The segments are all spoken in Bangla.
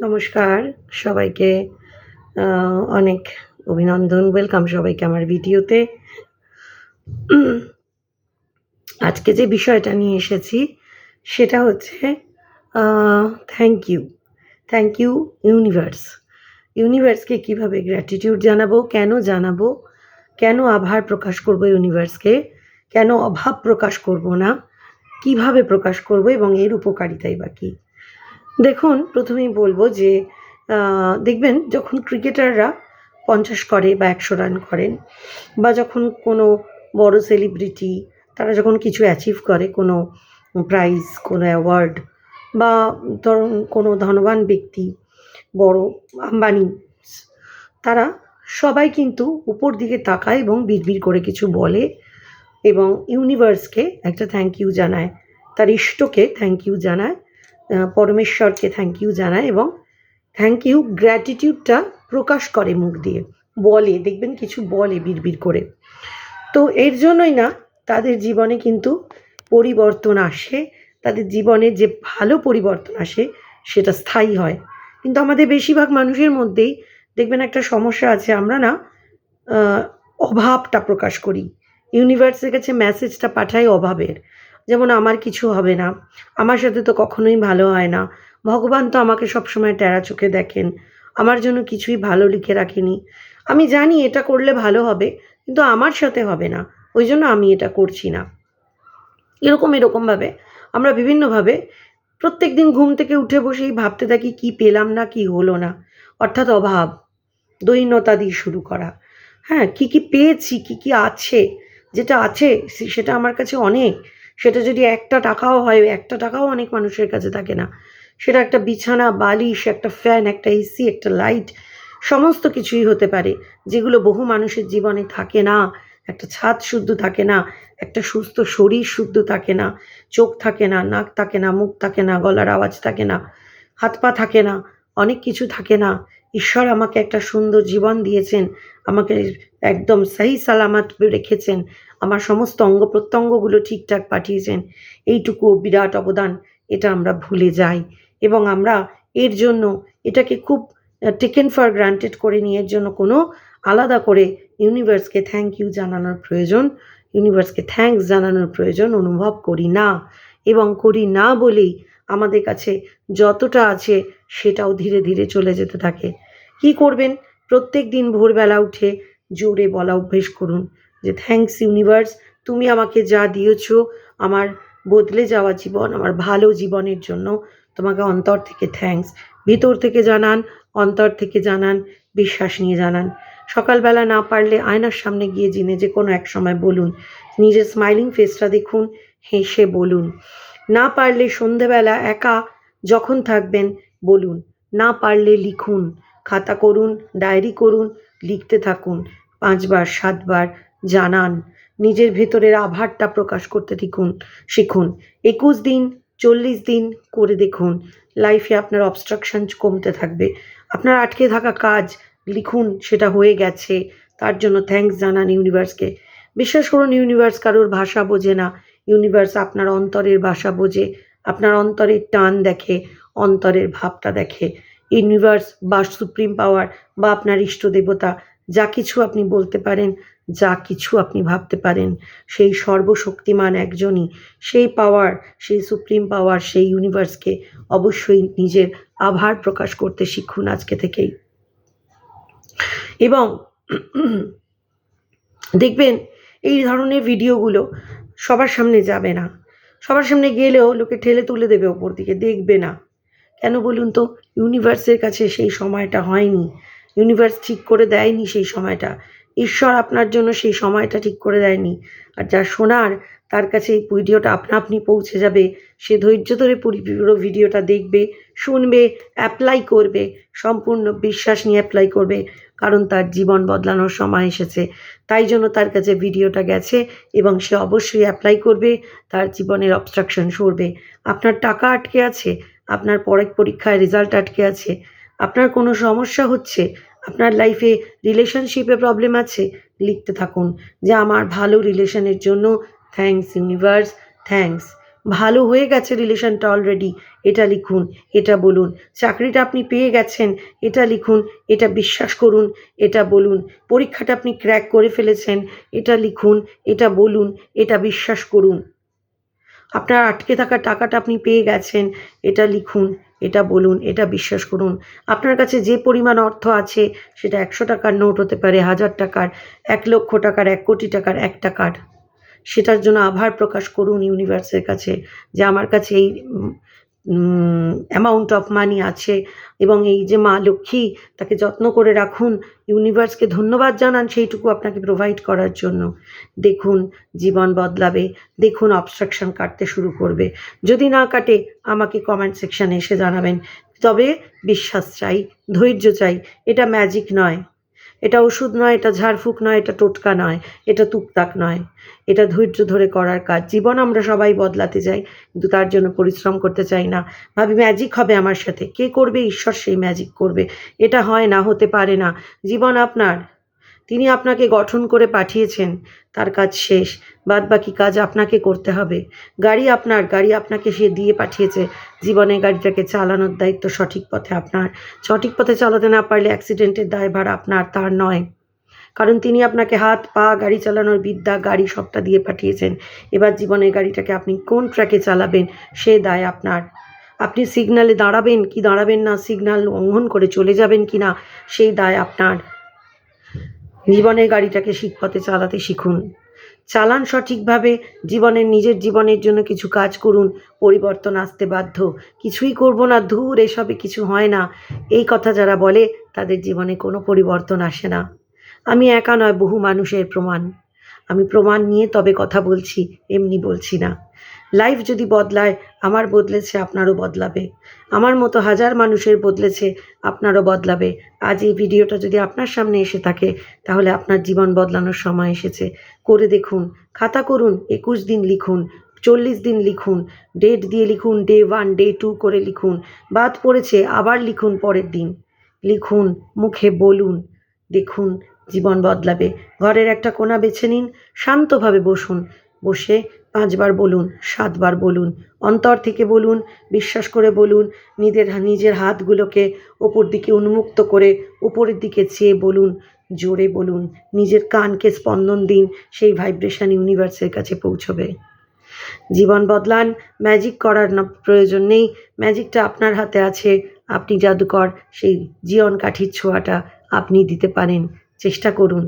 নমস্কার সবাইকে। অনেক অভিনন্দন। ওয়েলকাম সবাইকে আমার ভিডিওতে। আজকে যে বিষয়টা নিয়ে এসেছি সেটা হচ্ছে uh thank you. Thank you universe. ইউনিভার্সকে কীভাবে গ্র্যাটিটিউড জানাবো, কেন জানাবো, কেন আভার প্রকাশ করবো ইউনিভার্সকে, কেন অভাব প্রকাশ করব না, কিভাবে প্রকাশ করব এবং এর উপকারিতাই বা কী? দেখুন, প্রথমেই বলবো যে দেখবেন যখন ক্রিকেটাররা ৫০ করে বা ১০০ রান করেন, বা যখন কোনো বড় সেলিব্রিটি তারা যখন কিছু অ্যাচিভ করে, কোনো প্রাইজ, কোনো অ্যাওয়ার্ড, বা ধরুন কোনো ধনবান ব্যক্তি, বড় আম্বানি, তারা সবাই কিন্তু উপর দিকে তাকায় এবং বিড়বিড় করে কিছু বলে এবং ইউনিভার্সকে একটা থ্যাংক ইউ জানায়, তার ইষ্টকে থ্যাংক ইউ জানায়, পরমেশ্বরকে থ্যাংক ইউ জানায় এবং থ্যাংক ইউ গ্র্যাটিটিউডটা প্রকাশ করে মুখ দিয়ে, বলে, দেখবেন কিছু বলে বিড়বিড় করে। তো এর জন্যই না তাদের জীবনে কিন্তু পরিবর্তন আসে, তাদের জীবনে যে ভালো পরিবর্তন আসে সেটা স্থায়ী হয়। কিন্তু আমাদের বেশিরভাগ মানুষের মধ্যেই দেখবেন একটা সমস্যা আছে, আমরা না অভাবটা প্রকাশ করি। ইউনিভার্সের কাছে মেসেজটা পাঠাই অভাবের। যেমন আমার কিছু হবে না, আমার সাথে তো কখনোই ভালো হয় না, ভগবান তো আমাকে সবসময় টেরা চোখে দেখেন, আমার জন্য কিছুই ভালো লিখে রাখেনি, আমি জানি এটা করলে ভালো হবে কিন্তু আমার সাথে হবে না, ওই জন্য আমি এটা করছি না। এরকমভাবে আমরা বিভিন্নভাবে প্রত্যেকদিন ঘুম থেকে উঠে বসেই ভাবতে থাকি কী পেলাম না, কী হলো না, অর্থাৎ অভাব, দৈন্যতা দিয়ে শুরু করা। হ্যাঁ, কী পেয়েছি, কী আছে, যেটা আছে সেটা আমার কাছে অনেক। সেটা যদি একটা টাকাও হয়, একটা টাকাও অনেক মানুষের কাছে থাকে না। সেটা একটা বিছানা, বালিশ, একটা ফ্যান, একটা এসি, একটা লাইট, সমস্ত কিছুই হতে পারে, যেগুলো বহু মানুষের জীবনে থাকে না। একটা ছাদ শুদ্ধ থাকে না, একটা সুস্থ শরীর শুদ্ধ থাকে না, চোখ থাকে না, নাক থাকে না, মুখ থাকে না, গলার আওয়াজ থাকে না, হাত পা থাকে না, অনেক কিছু থাকে না। ঈশ্বর আমাকে একটা সুন্দর জীবন দিয়েছেন, আমাকে একদম সহি সালামত রেখেছেন, আমার সমস্ত অঙ্গ প্রত্যঙ্গগুলো ঠিকঠাক পাঠিয়েছেন। এইটুকু বিরাট অবদান, এটা আমরা ভুলে যাই এবং আমরা এর জন্য এটাকে খুব টেকেন ফর গ্রান্টেড করে নিয়ে এর জন্য কোনো আলাদা করে ইউনিভার্সকে থ্যাংক ইউ জানানোর প্রয়োজন, ইউনিভার্সকে থ্যাঙ্কস জানানোর প্রয়োজন অনুভব করি না এবং করি না বলেই আমাদের কাছে যতটা আছে সেটাও ধীরে ধীরে চলে যেতে থাকে। কী করবেন? প্রত্যেক দিন ভোরবেলা উঠে জোরে বলা অভ্যেস করুন যে থ্যাঙ্কস ইউনিভার্স, তুমি আমাকে যা দিয়েছ, আমার বদলে যাওয়া জীবন, আমার ভালো জীবনের জন্য তোমাকে অন্তর থেকে থ্যাঙ্কস। ভিতর থেকে জানান, অন্তর থেকে জানান, বিশ্বাস নিয়ে জানান। সকালবেলা না পারলে আয়নার সামনে গিয়ে যে কোনো এক সময় বলুন, নিজের স্মাইলিং ফেসটা দেখুন, হেসে বলুন। না পারলে সন্ধেবেলা একা যখন থাকবেন বলুন, না পারলে লিখুন, খাতা করুন, ডায়েরি করুন, লিখতে থাকুন, ৫ বার ৭ বার জানান, নিজের ভেতরের আভারটা প্রকাশ করতে শিখুন। ২১ দিন ৪০ দিন করে দেখুন, লাইফে আপনার অবস্ট্রাকশন কমতে থাকবে। আপনার আটকে থাকা কাজ লিখুন, সেটা হয়ে গেছে, তার জন্য থ্যাঙ্কস জানান ইউনিভার্সকে। বিশ্বাস করুন, ইউনিভার্স কারোর ভাষা বোঝে না, ইউনিভার্স আপনার অন্তরের ভাষা বোঝে, আপনার অন্তরের টান দেখে, অন্তরের ভাবটা দেখে। ইউনিভার্স বা সুপ্রিম পাওয়ার বা আপনার ইষ্ট দেবতা, যা কিছু আপনি বলতে পারেন, যা কিছু আপনি ভাবতে পারেন, সেই সর্বশক্তিমান একজনই, সেই পাওয়ার, সেই সুপ্রিম পাওয়ার, সেই ইউনিভার্সকে অবশ্যই নিজের আভার প্রকাশ করতে শিখুন আজকে থেকেই। এবং দেখবেন এই ধরনের ভিডিওগুলো সবার সামনে যাবে না, সবার সামনে গেলেও লোকে ঠেলে তুলে দেবে ওপর দিকে, দেখবে না। কেন বলুন তো? ইউনিভার্সের কাছে সেই সময়টা হয়নি, ইউনিভার্স ঠিক করে দেয়নি সেই সময়টা, ঈশ্বর আপনার জন্য সেই সময়টা ঠিক করে দেয়নি। আর যার শোনার তার কাছে এই ভিডিওটা আপনা আপনি পৌঁছে যাবে, সে ধৈর্য ধরে পুরো ভিডিওটা দেখবে, শুনবে, অ্যাপ্লাই করবে, সম্পূর্ণ বিশ্বাস নিয়ে অ্যাপ্লাই করবে, কারণ তার জীবন বদলানোর সময় এসেছে। তাই জন্য তার কাছে ভিডিওটা গেছে এবং সে অবশ্যই অ্যাপ্লাই করবে, তার জীবনের অবস্ট্রাকশন সরবে। আপনার টাকা আটকে আছে, আপনার পরীক্ষায় রেজাল্ট আটকে আছে, আপনার কোনো সমস্যা হচ্ছে, আপনার লাইফে রিলেশনশিপে প্রবলেম আছে, লিখতে থাকুন যে আমার ভালো রিলেশনের জন্য থ্যাঙ্কস ইউনিভার্স, থ্যাঙ্কস। ভালো হয়ে গেছে রিলেশনটা অলরেডি, এটা লিখুন, এটা বলুন। চাকরিটা আপনি পেয়ে গেছেন, এটা লিখুন, এটা বিশ্বাস করুন, এটা বলুন। পরীক্ষাটা আপনি ক্র্যাক করে ফেলেছেন, এটা লিখুন, এটা বলুন, এটা বিশ্বাস করুন। আপনার আটকে থাকা টাকাটা আপনি পেয়ে গেছেন, এটা লিখুন, এটা বলুন, এটা বিশ্বাস করুন। আপনার কাছে যে পরিমাণ অর্থ আছে সেটা ১০০ টাকার নোট হতে পারে, ১০০০ টাকার, ১,০০,০০০ টাকার, ১,০০,০০,০০০ টাকার, ১ টাকার। সেটার জন্য আভার প্রকাশ করুন ইউনিভার্সের কাছে যে আমার কাছে এই অ্যামাউন্ট অফ মানি আছে এবং এই যে মা লক্ষ্মী তাকে যত্ন করে রাখুন। ইউনিভার্সকে ধন্যবাদ জানান সেইটুকু আপনাকে প্রোভাইড করার জন্য। দেখুন জীবন বদলাবে, দেখুন অবস্ট্রাকশন কাটতে শুরু করবে। যদি না কাটে আমাকে কমেন্ট সেকশানে এসে জানাবেন। তবে বিশ্বাস চাই, ধৈর্য চাই। এটা ম্যাজিক নয়, এটা ওষুধ নয়, এটা ঝাড়ফুঁক নয়, এটা টোটকা নয়, এটা তুকতাক নয়। এটা ধৈর্য ধরে করার কাজ। জীবন আমরা সবাই বদলাতে চাই, কিন্তু তার জন্য পরিশ্রম করতে চাই না। ভাবি ম্যাজিক হবে আমার সাথে। কে করবে? ঈশ্বর সেই ম্যাজিক করবে। এটা হয় না, হতে পারে না। জীবন আপনার। তিনি আপনাকে গঠন করে পাঠিয়েছেন, তার কাজ শেষ। বাদবাকি কাজ আপনাকে করতে হবে। গাড়ি আপনার, গাড়ি আপনাকে সে দিয়ে পাঠিয়েছে। জীবনে গাড়িটাকে চালানোর দায়িত্ব সঠিক পথে আপনার। সঠিক পথে চালাতে না পারলে অ্যাক্সিডেন্টের দায়ভার আপনার, তার নয়। কারণ তিনি আপনাকে হাত, পা, গাড়ি চালানোর বিদ্যা, গাড়ি সবটা দিয়ে পাঠিয়েছেন। এবার জীবনের গাড়িটাকে আপনি কোন ট্র্যাকে চালাবেন সে দায় আপনার। আপনি সিগন্যালে দাঁড়াবেন কি দাঁড়াবেন না, সিগন্যাল লঙ্ঘন করে চলে যাবেন কি না সেই দায় আপনার। জীবনের গাড়িটাকে পথে চালাতে শিখুন। চালান সঠিকভাবে। নিজের জীবনের জন্য কিছু কাজ করুন। পরিবর্তন আসতে বাধ্য। কিছুই করব না, ধুর এসবে কিছু হয় না, এই কথা যারা বলে তাদের জীবনে কোনো পরিবর্তন আসে না। আমি একা নয়, বহু মানুষের প্রমাণ। আমি প্রমাণ নিয়ে তবে কথা বলছি, এমনি বলছি না। লাইফ যদি বদলায়, আমার বদলেছে, আপনারও বদলাবে। আমার মতো হাজার মানুষের বদলেছে, আপনারও বদলাবে। আজ এই ভিডিওটা যদি আপনার সামনে এসে থাকে তাহলে আপনার জীবন বদলানোর সময় এসেছে। করে দেখুন, খাতা করুন, ২১ দিন লিখুন, ৪০ দিন লিখুন, ডেট দিয়ে লিখুন, ডে 1, ডে 2 করে লিখুন। বাদ পড়েছে আবার লিখুন পরের দিন। লিখুন, মুখে বলুন, দেখুন জীবন বদলাবে। ঘরের একটা কোণা বেছে নিন, শান্তভাবে বসুন। বসে ৫ বার বলুন, ৭ বার বলুন, অন্তর থেকে বলুন, বিশ্বাস করে বলুন। নিজের হাতগুলোকে ওপর দিকে উন্মুক্ত করে উপরের দিকে চেয়ে বলুন, জোরে বলুন। নিজের কানকে স্পন্দন দিন, সেই ভাইব্রেশন ইউনিভার্সের কাছে পৌঁছবে। জীবন বদলান। ম্যাজিক করার প্রয়োজন নেই। ম্যাজিকটা আপনার হাতে আছে। আপনি জাদুকর। সেই জীবন কাঠির ছোঁয়াটা আপনি দিতে পারেন। চেষ্টা করুন।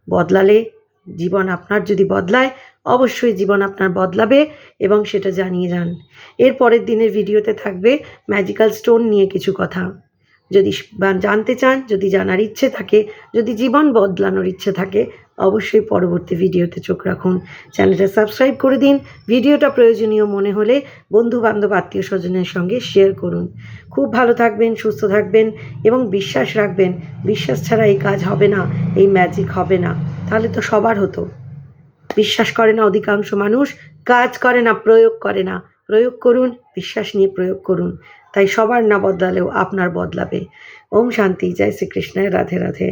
বদলালে জীবন আপনার যদি বদলায়, অবশ্যই জীবন আপনার বদলাবে এবং সেটা জানিয়ে যান। এর পরের দিনের ভিডিওতে থাকবে ম্যাজিক্যাল স্টোন নিয়ে কিছু কথা। যদি জানতে চান, যদি জানার ইচ্ছে থাকে, যদি জীবন বদলানোর ইচ্ছে থাকে, অবশ্যই পরবর্তী ভিডিওতে চোখ রাখুন। চ্যানেলটা সাবস্ক্রাইব করে দিন। ভিডিওটা প্রয়োজনীয় মনে হলে বন্ধু-বান্ধব, আত্মীয়-স্বজনের সঙ্গে শেয়ার করুন। খুব ভালো থাকবেন, সুস্থ থাকবেন এবং বিশ্বাস রাখবেন। বিশ্বাস ছাড়া এই কাজ হবে না, এই ম্যাজিক হবে না। তাহলে তো সবার হতো। বিশ্বাস করে না অধিকাংশ মানুষ, কাজ করে না, প্রয়োগ করে না। প্রয়োগ করুন, বিশ্বাস নিয়ে প্রয়োগ করুন। তাই সবার না বদলালেও আপনার বদলাবে। ওম শান্তি। জয় শ্রীকৃষ্ণ। রাধে রাধে।